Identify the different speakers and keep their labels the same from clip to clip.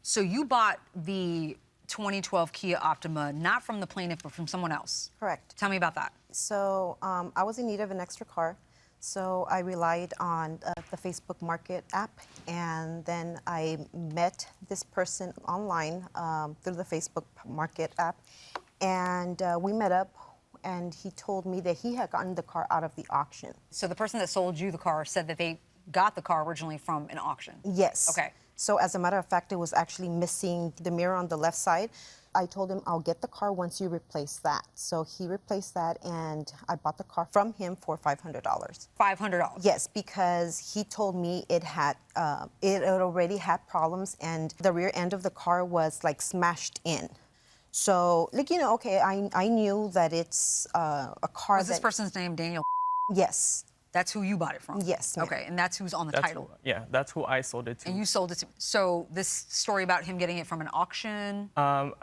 Speaker 1: So you bought the 2012 Kia Optima not from the plaintiff, but from someone else.
Speaker 2: Correct.
Speaker 1: Tell me about that.
Speaker 2: So I was in need of an extra car, so I relied on the Facebook Market app, and then I met this person online through the Facebook Market app, and we met up, and he told me that he had gotten the car out of the auction.
Speaker 1: So the person that sold you the car said that they got the car originally from an auction.
Speaker 2: Yes.
Speaker 1: Okay.
Speaker 2: So as a matter of fact, it was actually missing the mirror on the left side. I told him, I'll get the car once you replace that. So he replaced that, and I bought the car from him for $500.
Speaker 1: $500?
Speaker 2: Yes, because he told me it already had problems, and the rear end of the car was like smashed in. So, like, you know, okay, I knew that it's a car
Speaker 1: Was this person's name Daniel?
Speaker 2: Yes.
Speaker 1: That's who you bought it from?
Speaker 2: Yes, ma'am.
Speaker 1: Okay, and that's who's on the title?
Speaker 3: Yeah, that's who I sold it to.
Speaker 1: And you sold it to... So this story about him getting it from an auction?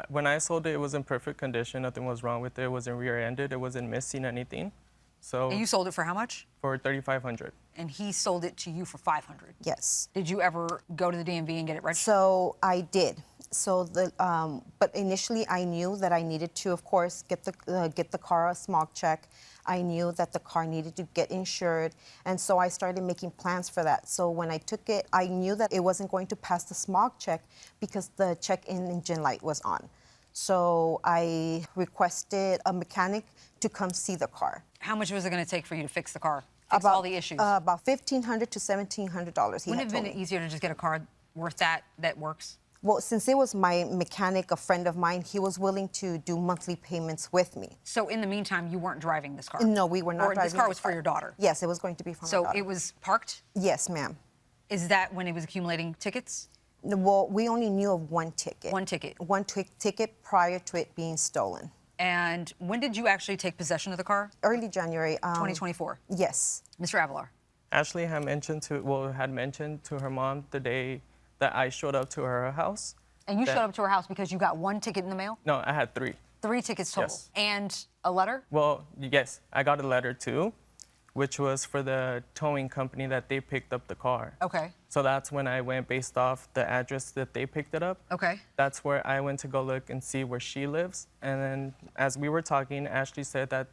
Speaker 3: When I sold it, it was in perfect condition. Nothing was wrong with it. It wasn't rear-ended. It wasn't missing anything. So
Speaker 1: And you sold it for how much?
Speaker 3: for $3,500.
Speaker 1: And he sold it to you for $500?
Speaker 2: Yes.
Speaker 1: Did you ever go to the DMV and get it registered?
Speaker 2: So I did. So but initially I knew that I needed to, of course, get the car a smog check. I knew that the car needed to get insured, and so I started making plans for that. So when I took it, I knew that it wasn't going to pass the smog check because the check-in engine light was on. So I requested a mechanic to come see the car.
Speaker 1: How much was it going to take for you to fix the car? Fix all the issues?
Speaker 2: About $1,500 to $1,700.
Speaker 1: Wouldn't it have been easier to just get a car worth that works?
Speaker 2: Well, since it was my mechanic, a friend of mine, he was willing to do monthly payments with me.
Speaker 1: So in the meantime, you weren't driving this car?
Speaker 2: No, we were not driving.
Speaker 1: This car was for your daughter?
Speaker 2: Yes, it was going to be for my daughter.
Speaker 1: So it was parked?
Speaker 2: Yes, ma'am.
Speaker 1: Is that when it was accumulating tickets?
Speaker 2: Well, we only knew of one ticket.
Speaker 1: One ticket?
Speaker 2: One ticket prior to it being stolen.
Speaker 1: And when did you actually take possession of the car?
Speaker 2: Early January.
Speaker 1: 2024?
Speaker 2: Yes.
Speaker 1: Mr. Avalar?
Speaker 3: Ashley had mentioned to her mom the day that I showed up to her house.
Speaker 1: And you showed up to her house because you got one ticket in the mail?
Speaker 3: No, I had 3.
Speaker 1: 3 tickets total?
Speaker 3: Yes.
Speaker 1: And a letter?
Speaker 3: Well, yes, I got a letter too, which was for the towing company that they picked up the car.
Speaker 1: Okay.
Speaker 3: So that's when I went based off the address that they picked it up.
Speaker 1: Okay.
Speaker 3: That's where I went to go look and see where she lives. And then as we were talking, Ashley said that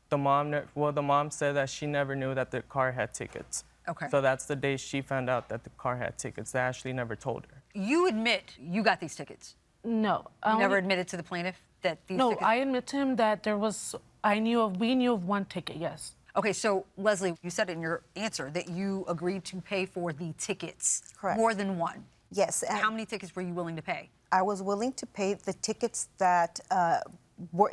Speaker 3: the mom said that she never knew that the car had tickets.
Speaker 1: Okay.
Speaker 3: So that's the day she found out that the car had tickets. That Ashley never told her.
Speaker 1: You admit you got these tickets?
Speaker 4: No.
Speaker 1: You never admitted to the plaintiff that these tickets...
Speaker 4: No, I admit to him that we knew of one ticket, yes.
Speaker 1: Okay, so Leslie, you said in your answer that you agreed to pay for the tickets.
Speaker 2: Correct.
Speaker 1: More than one.
Speaker 2: Yes.
Speaker 1: How many tickets were you willing to pay?
Speaker 2: I was willing to pay the tickets that were...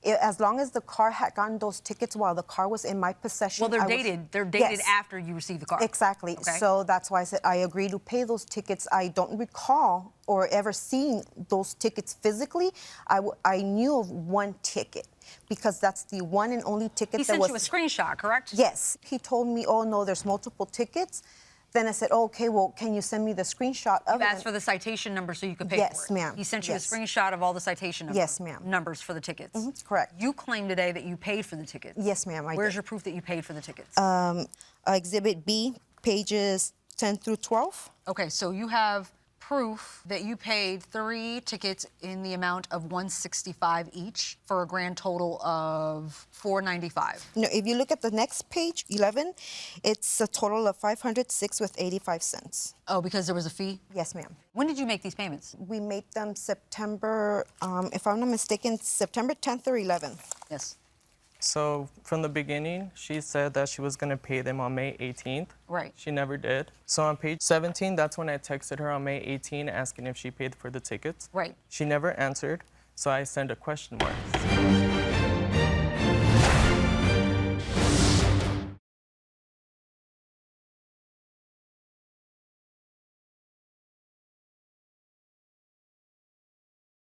Speaker 2: as long as the car had gotten those tickets while the car was in my possession.
Speaker 1: Well, they're dated. They're dated
Speaker 2: Yes.
Speaker 1: after you received the car.
Speaker 2: Exactly.
Speaker 1: Okay.
Speaker 2: So that's why I said I agreed to pay those tickets. I don't recall or ever seeing those tickets physically. I knew of one ticket because that's the one and only ticket
Speaker 1: He
Speaker 2: that
Speaker 1: sent
Speaker 2: was...
Speaker 1: you a screenshot, correct?
Speaker 2: Yes. He told me, oh, no, there's multiple tickets. Then I said, oh, okay, well, can you send me the screenshot of it?
Speaker 1: You asked for the citation number so you could pay for it.
Speaker 2: Yes, ma'am.
Speaker 1: He sent you
Speaker 2: Yes.
Speaker 1: a screenshot of all the citation numbers.
Speaker 2: Yes, ma'am.
Speaker 1: Numbers for the tickets.
Speaker 2: Correct.
Speaker 1: You claim today that you paid for the tickets.
Speaker 2: Yes, ma'am, I
Speaker 1: Where's
Speaker 2: did.
Speaker 1: your proof that you paid for the tickets?
Speaker 2: Exhibit B, pages 10 through 12.
Speaker 1: Okay, so you have proof that you paid 3 tickets in the amount of $165 each for a grand total of $495.
Speaker 2: No, if you look at the next page, 11, it's a total of $506 with 85 cents.
Speaker 1: Oh, because there was a fee?
Speaker 2: Yes, ma'am.
Speaker 1: When did you make these payments?
Speaker 2: We made them September, if I'm not mistaken, September 10th or 11th.
Speaker 1: Yes.
Speaker 3: So from the beginning, she said that she was going to pay them on May 18th.
Speaker 1: Right.
Speaker 3: She never did. So on page 17, that's when I texted her on May 18 asking if she paid for the tickets.
Speaker 1: Right.
Speaker 3: She never answered, so I sent a question mark.